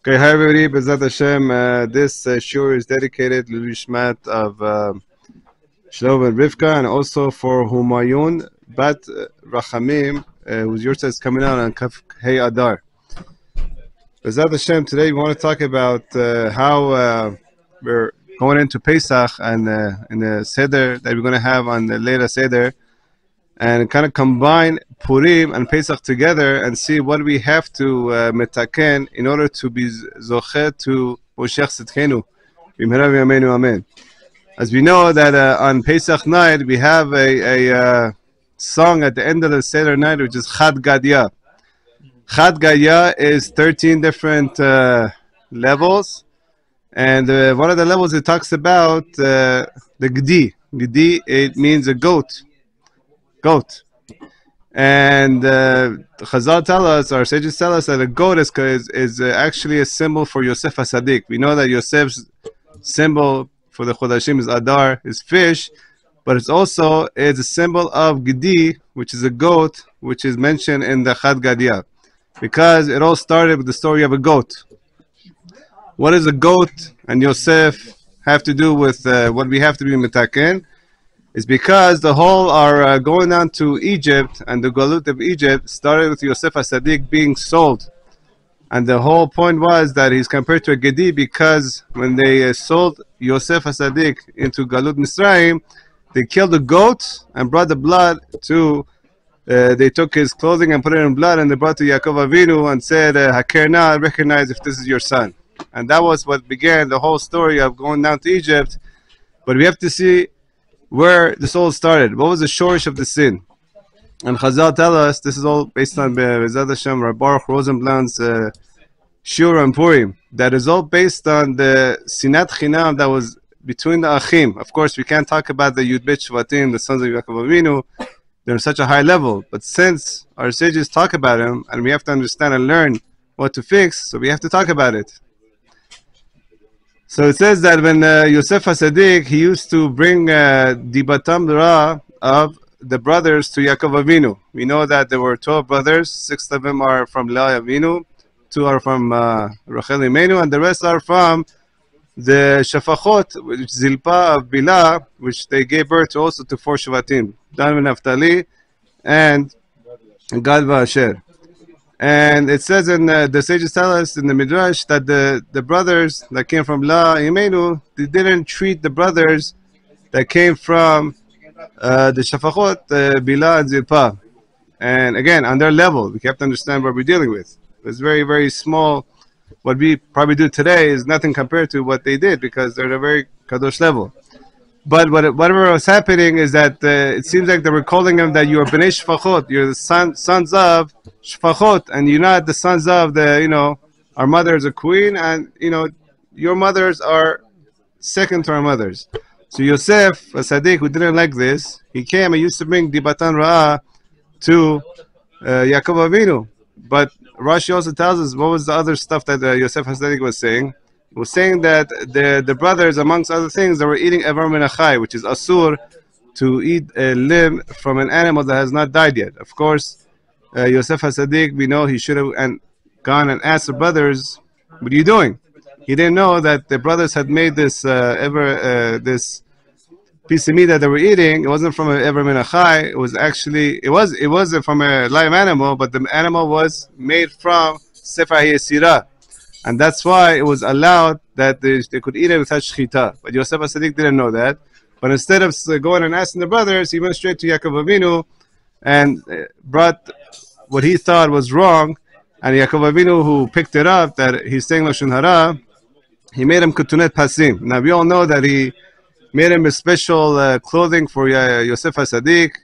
Okay, hi everybody. B'ezrat Hashem. This shiur is dedicated to Lishmat of Shlomo and Rivkah, and also for Humayun Bat Rachamim, whose yurtzeit is coming out on Kaf Hey Adar. B'ezrat Hashem. Today we want to talk about how we're going into Pesach and in the Seder that we're going to have on the Leila Seder, and kind of combine Purim and Pesach together and see what we have to metaken in order to be zocher to Moshech Tzidkenu. B'mehera v'yameinu amen. As we know that on Pesach night we have a song at the end of the Seder night which is Chad Gadya. Chad Gadya is 13 different levels, and one of the levels it talks about the Gdi. Gdi, it means a goat. And Chazal tell us, our sages tell us, that a goat is actually a symbol for Yosef HaSadik. We know that Yosef's symbol for the Chodashim is Adar, is fish, but it's a symbol of Gdi, which is a goat, which is mentioned in the Chad Gadya, because it all started with the story of a goat. What does a goat and Yosef have to do with what we have to be mitaken? Is because the whole our going down to Egypt and the Galut of Egypt started with Yosef HaSadik being sold. And the whole point was that he's compared to a Gedi because when they sold Yosef HaSadik into Galut Mitzrayim, they killed a goat and brought the blood to, they took his clothing and put it in blood, and they brought to Yaakov Avinu and said, Hakerna, recognize if this is your son. And that was what began the whole story of going down to Egypt. But we have to see where this all started. What was the shorish of the sin? And Chazal tell us, this is all based on B'ezrat Hashem, Rabbi Baruch Rosenblatt's Shiur and Purim, that is all based on the Sinat Chinam that was between the Achim. Of course, we can't talk about the Yud Bet Shvatim, the sons of Yaakov Avinu. They're on such a high level. But since our sages talk about them, and we have to understand and learn what to fix, so we have to talk about it. So it says that when Yosef HaSadik, he used to bring Dibatam Ra of the brothers to Yaakov Avinu. We know that there were 12 brothers, 6 of them are from Leah Avinu, 2 are from Rachel Imenu, and the rest are from the Shafachot, which Zilpa of Bila, which they gave birth to also to 4 Shvatim, Dan and Naphtali, and Gad v'Asher. And it says in the sages tell us in the Midrash that the brothers that came from La Imenu, they didn't treat the brothers that came from the Shafachot, Bila and Zilpa. And again, on their level, we have to understand what we're dealing with. It's very, very small. What we probably do today is nothing compared to what they did, because they're at a very kadosh level. But whatever was happening is that it seems like they were calling them that you are Bnei Shfachot, you're the sons of Shfachot, and you're not the sons of our mother is a queen, and your mothers are second to our mothers. So Yosef, a Sadiq, who didn't like this, he came and used to bring Dibatan Ra'ah to Yaakov Avinu. But Rashi also tells us what was the other stuff that Yosef HaSadik was saying. He was saying that the brothers, amongst other things, they were eating Evar Min Achai, which is Asur, to eat a limb from an animal that has not died yet. Of course, Yosef HaSadik, we know he should have gone and asked the brothers, what are you doing? He didn't know that the brothers had made this this piece of meat that they were eating. It wasn't from an Evar Min Achai. It was actually, it was from a live animal, but the animal was made from Sefer HaYesirah. And that's why it was allowed that they could eat it without shechita. But Yosef HaSadik didn't know that. But instead of going and asking the brothers, he went straight to Yaakov Avinu and brought what he thought was wrong. And Yaakov Avinu, who picked it up, that he's saying Lashon Hara, he made him kutunet pasim. Now we all know that he made him a special clothing for Yosef HaSadik.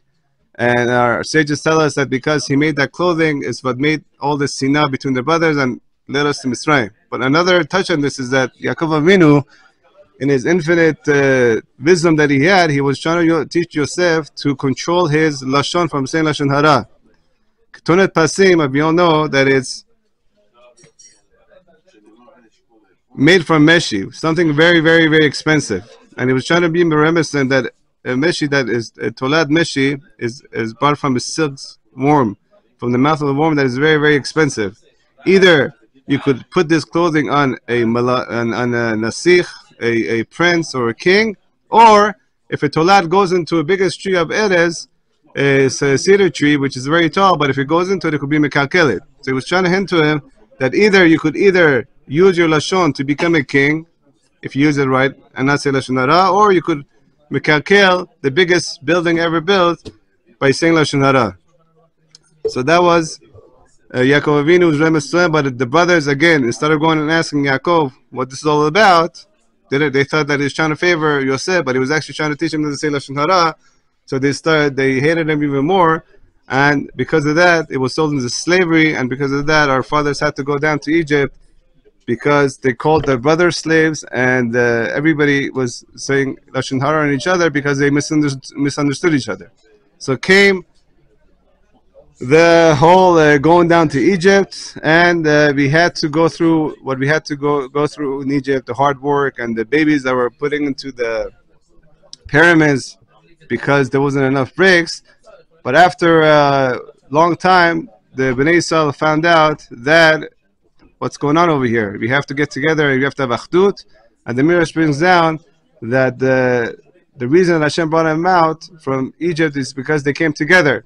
And our sages tell us that because he made that clothing is what made all the sinah between the brothers and led us to Mitzrayim. But another touch on this is that Yaakov Avinu, in his infinite wisdom that he had, he was trying to teach Yosef to control his lashon from saying lashon hara. Ketunet pasim, we all know that it's made from meshi, something very, very, very expensive. And he was trying to be reminiscent that a meshi that is a tolad meshi is bought from a silk worm, from the mouth of the worm that is very, very expensive. Either you could put this clothing on on a nasikh, a prince or a king, or if a tolad goes into a biggest tree of Erez, it's a cedar tree which is very tall, but if it goes into it, it could be mekalkelit. So he was trying to hint to him that you could either use your lashon to become a king, if you use it right, and not say lashon hara, or you could mekalkel the biggest building ever built by saying lashon hara. So that was Yaakov Avinu's remes to him, but the brothers again, instead of going and asking Yaakov what this is all about, they thought that he was trying to favor Yosef, but he was actually trying to teach him to say lashon hara. So they hated him even more, and because of that, it was sold into slavery, and because of that, our fathers had to go down to Egypt because they called their brothers slaves, and everybody was saying lashon hara on each other because they misunderstood each other. So came the whole going down to Egypt, and we had to go through what we had to go through in Egypt, the hard work and the babies that were putting into the pyramids because there wasn't enough bricks. But after a long time, the Bnei Yisrael found out that what's going on over here. We have to get together, we have to have achdut, and the Midrash brings down that the reason that Hashem brought them out from Egypt is because they came together.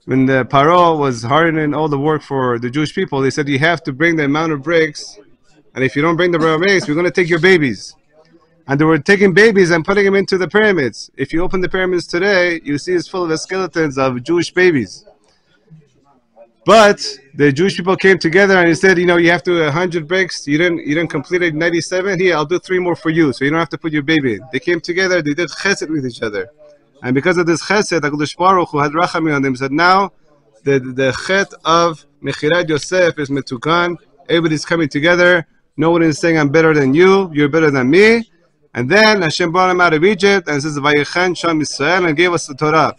When the Paro was hardening all the work for the Jewish people, they said you have to bring the amount of bricks, and if you don't bring the bricks, we're going to take your babies. And they were taking babies and putting them into the pyramids. If you open the pyramids today, you see it's full of the skeletons of Jewish babies. But the Jewish people came together and he said, you have to do 100 bricks. You didn't complete it 97. Here, I'll do 3 more for you, so you don't have to put your baby in. They came together. They did chesed with each other. And because of this chesed, HaKadosh Baruch Hu had rachamim on them. He said, now the chet of Mechirat Yosef is metukan. Everybody's coming together. No one is saying, I'm better than you. You're better than me. And then Hashem brought him out of Egypt and says, Vayakhel Sham Israel, and gave us the Torah.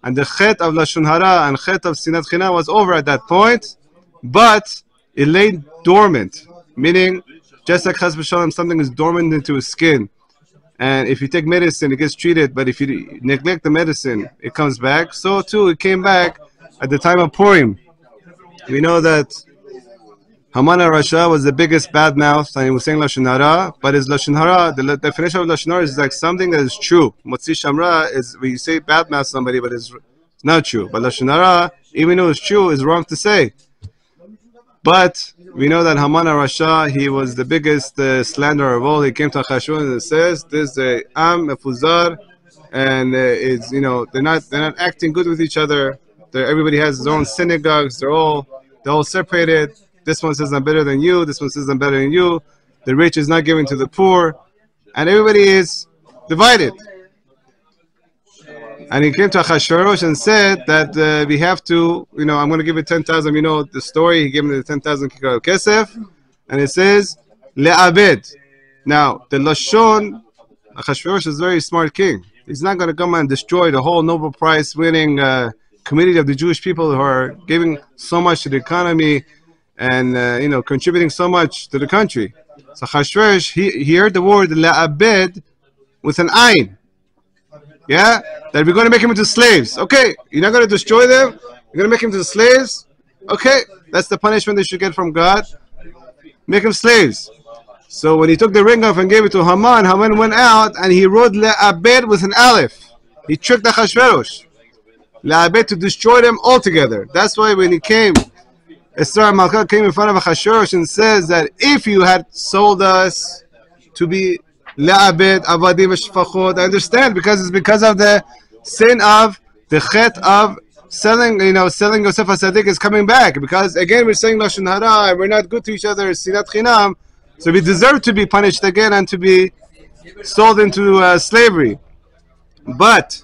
And the chet of lashon hara and chet of sinat chinam was over at that point, but it lay dormant, meaning just like chas v'shalom, something is dormant into his skin. And if you take medicine, it gets treated, but if you neglect the medicine, it comes back. So too, it came back at the time of Purim. We know that Haman Rasha was the biggest bad mouth, and he was saying lashon hara, but his lashon hara, the definition of lashon hara is like something that is true. Motzi shamra is when you say bad mouth somebody, but it's not true. But lashon hara, even though it's true, is wrong to say. But we know that Haman Rasha, he was the biggest slanderer of all. He came to Achashverosh and says, "This am mefuzar, and it's they're not acting good with each other. Everybody has his own synagogues. They're all separated. This one says I'm better than you. This one says I'm better than you. The rich is not giving to the poor, and everybody is divided." And he came to Achashverosh and said that we have to, I'm going to give you 10,000. The story. He gave him the 10,000 kikar of kesef, and it says le'abed. Now the lashon, Achashverosh is a very smart king. He's not going to come and destroy the whole Nobel Prize winning community of the Jewish people who are giving so much to the economy and contributing so much to the country. So Achashverosh, he heard the word le'abed with an ayin. Yeah, that we're going to make him into slaves. Okay, you're not going to destroy them. You're going to make him into slaves. Okay, that's the punishment they should get from God. Make them slaves. So when he took the ring off and gave it to Haman, Haman went out and he wrote le'abed with an aleph. He tricked Achashverosh. Le'abed, to destroy them altogether. That's why when he came, Esther Malka came in front of Achashverosh and says that if you had sold us to be le'abed, avadim, shfachot, I understand, because it's because of the sin of the chet of selling Yosef HaSadik is coming back. Because again, we're saying lashon hara and we're not good to each other, sinat chinam, so we deserve to be punished again and to be sold into slavery. But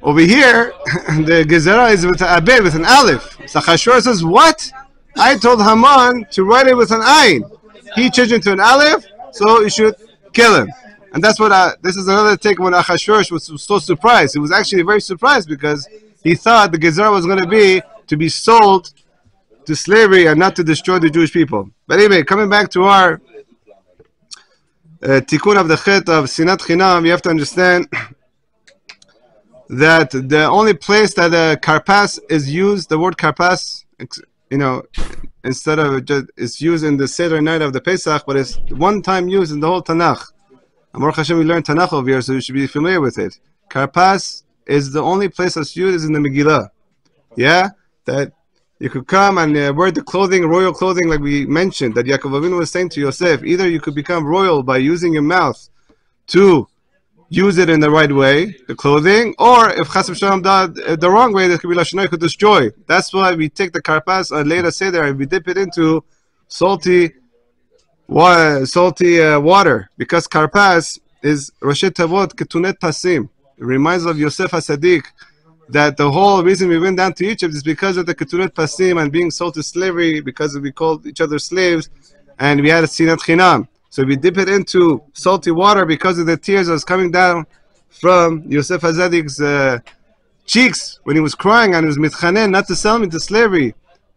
over here, the gezerah is with an abed, with an aleph. So Achashverosh says, what? I told Haman to write it with an ayin. He changed it to an aleph, so you should kill him. And that's what this is another take when Achashverosh was so surprised. He was actually very surprised because he thought the gezerah was going to be sold to slavery and not to destroy the Jewish people. But anyway, coming back to our tikkun of the chet of sinat chinam, you have to understand that the only place that karpas is used, the word karpas instead of just, it's used in the Seder night of the Pesach, but it's one time used in the whole Tanakh. And Baruch Hashem, we learned Tanakh over here, so you should be familiar with it. Karpas is the only place that's used is in the Megillah. Yeah? That you could come and wear the clothing, royal clothing, like we mentioned, that Yaakov Avinu was saying to Yosef. Either you could become royal by using your mouth to use it in the right way, the clothing, or if Chas v'Shalom the wrong way, there could be Lashonai could destroy. That's why we take the karpas and later say there and we dip it into salty water, because karpas is Rosh Tavot Ketunet Pasim. It reminds of Yosef HaSadik, that the whole reason we went down to Egypt is because of the Ketunet Pasim and being sold to slavery, because we called each other slaves, and we had a Sinat Chinam. So we dip it into salty water because of the tears that was coming down from Yosef HaSadik's cheeks when he was crying, and he was mitchanen not to sell me to slavery,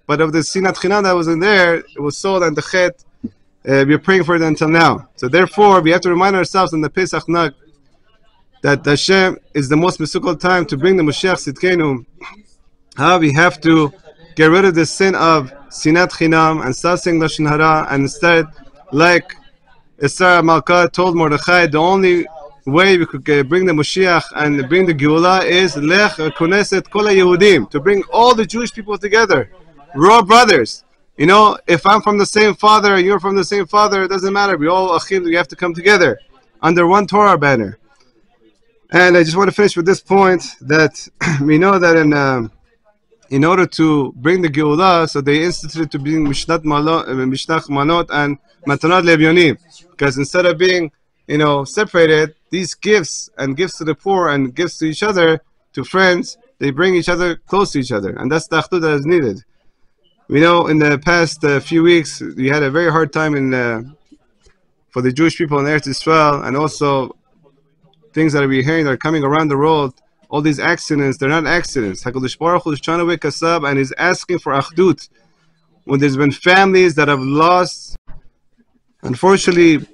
but of the Sinat Chinam that was in there, it was sold, and the Chet, we're praying for it until now. So therefore, we have to remind ourselves in the Pesach Nag that Hashem is the most mesukal time to bring the Moshiach Sidkenu. How we have to get rid of the sin of Sinat Chinam and start saying Lashon Hara, and instead, like Esther Malka told Mordechai, the only way we could bring the Moshiach and bring the Geula is Lech Kuneset Kol HaYehudim, to bring all the Jewish people together. We're all brothers. If I'm from the same father, you're from the same father, it doesn't matter. We all Achim, we have to come together under one Torah banner. And I just want to finish with this point, that we know that in order to bring the Geula, so they instituted to bring Mishnach Manot and Matanot Levyonim, because instead of being, separated, these gifts and gifts to the poor and gifts to each other, to friends, they bring each other close to each other, and that's the Achdut that is needed. We know in the past few weeks we had a very hard time for the Jewish people in Eretz Yisrael, and also things that we're hearing that are coming around the world. All these accidents, they're not accidents. HaKadosh Baruch Hu is trying to wake us up and is asking for Achdut. When there's been families that have lost, unfortunately,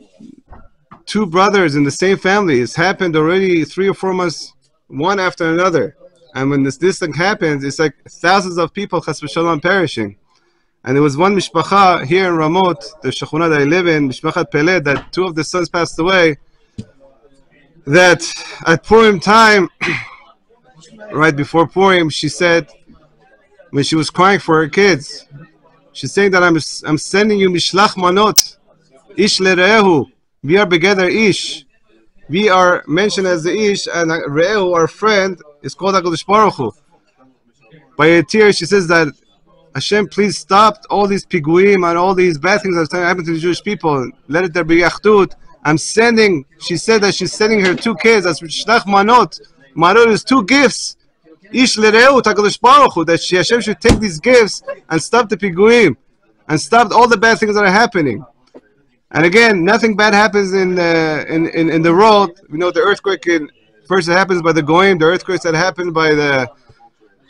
two brothers in the same family. It's happened already 3 or 4 months, one after another. And when this thing happens, it's like thousands of people, chas v'shalom, perishing. And there was one mishpacha here in Ramot, the Shechunah that I live in, Mishpachat Peled, that 2 of the sons passed away. That at Purim time, right before Purim, she said, when she was crying for her kids, she's saying that I'm sending you mishlach manot, ish lerehu. We are together ish. We are mentioned as the ish, and re'ehu, our friend, is called HaKadosh Baruch Hu. By a tear, she says that Hashem, please stop all these piguim and all these bad things that are happening to the Jewish people. Let it there be achdut. She said that she's sending her 2 kids as Shlach Manot. Manot is 2 gifts. Ish Lereu HaKadosh Baruch Hu, that Hashem should take these gifts and stop the piguim and stop all the bad things that are happening. And again, nothing bad happens in the world. We know the earthquake first it happens by the Goyim, the earthquakes that happened by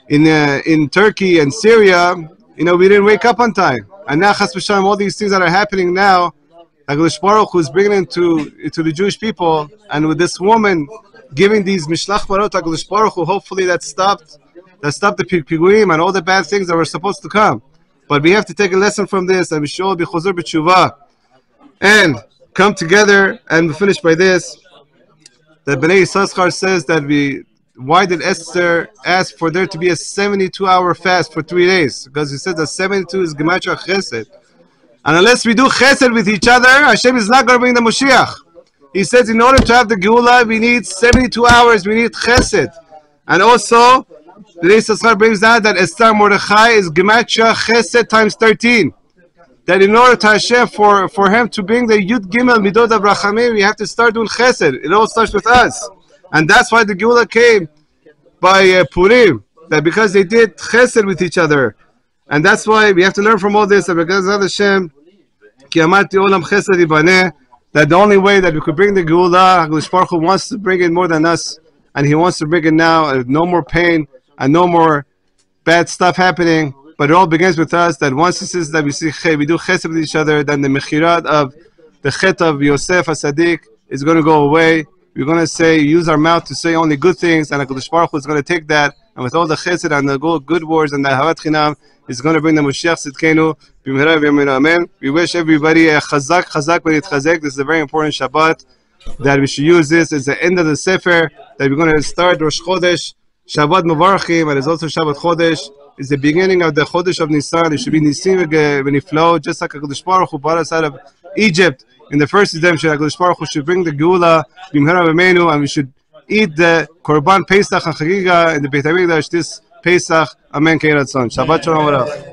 in Turkey and Syria, we didn't wake up on time. And now, Chas v'Shalom, all these things that are happening now, HaKadosh Baruch Hu is bringing it to the Jewish people, and with this woman giving these Mishlach Marot, HaKadosh Baruch Hu, hopefully that stopped the piguim and all the bad things that were supposed to come. But we have to take a lesson from this, and we should all be chozor b'tshuva and come together. And we finish by this, that Bnei Yissaschar says that why did Esther ask for there to be a 72-hour fast for 3 days? Because he says that 72 is Gematria Chesed. And unless we do Chesed with each other, Hashem is not going to bring the Moshiach. He says in order to have the Geula, we need 72 hours, we need Chesed. And also, Bnei Yissaschar brings down that Esther Mordechai is Gematria Chesed times 13. That in order to Hashem, for him to bring the Yud Gimel Midot of Rachamim, we have to start doing Chesed. It all starts with us. And that's why the Geula came by Purim, that because they did Chesed with each other. And that's why we have to learn from all this, that because of Hashem, Ki amarti olam Chesed yibaneh, that the only way that we could bring the Geula, HaKadosh Baruch Hu wants to bring it more than us, and He wants to bring it now, no more pain, and no more bad stuff happening. But it all begins with us, that once He says that we do Chesed with each other, then the Mechirat of the Chet of Yosef HaSadik is going to go away. We're going to use our mouth to say only good things, and HaKadosh Baruch Hu is going to take that and with all the chesed and the good words and the ahavat chinam, is going to bring the Moshiach Tzidkenu. B'mehera v'yamin amen. We wish everybody a chazak v'nitchazek. This is a very important Shabbat that we should use this. It's the end of the Sefer that we're going to start Rosh Chodesh. Shabbat Muvarachim, and it's also Shabbat Chodesh. It's the beginning of the Chodesh of Nisan. It should be Nisim v'niflo, just like HaKadosh Baruch Hu brought us out of Egypt in the first redemption. HaKadosh Baruch Hu should bring the Geula b'mehera v'meinu, and we should eat the Korban Pesach and Chagiga in the Beit HaMikdash this Pesach. Amen. Shabbat Shalom.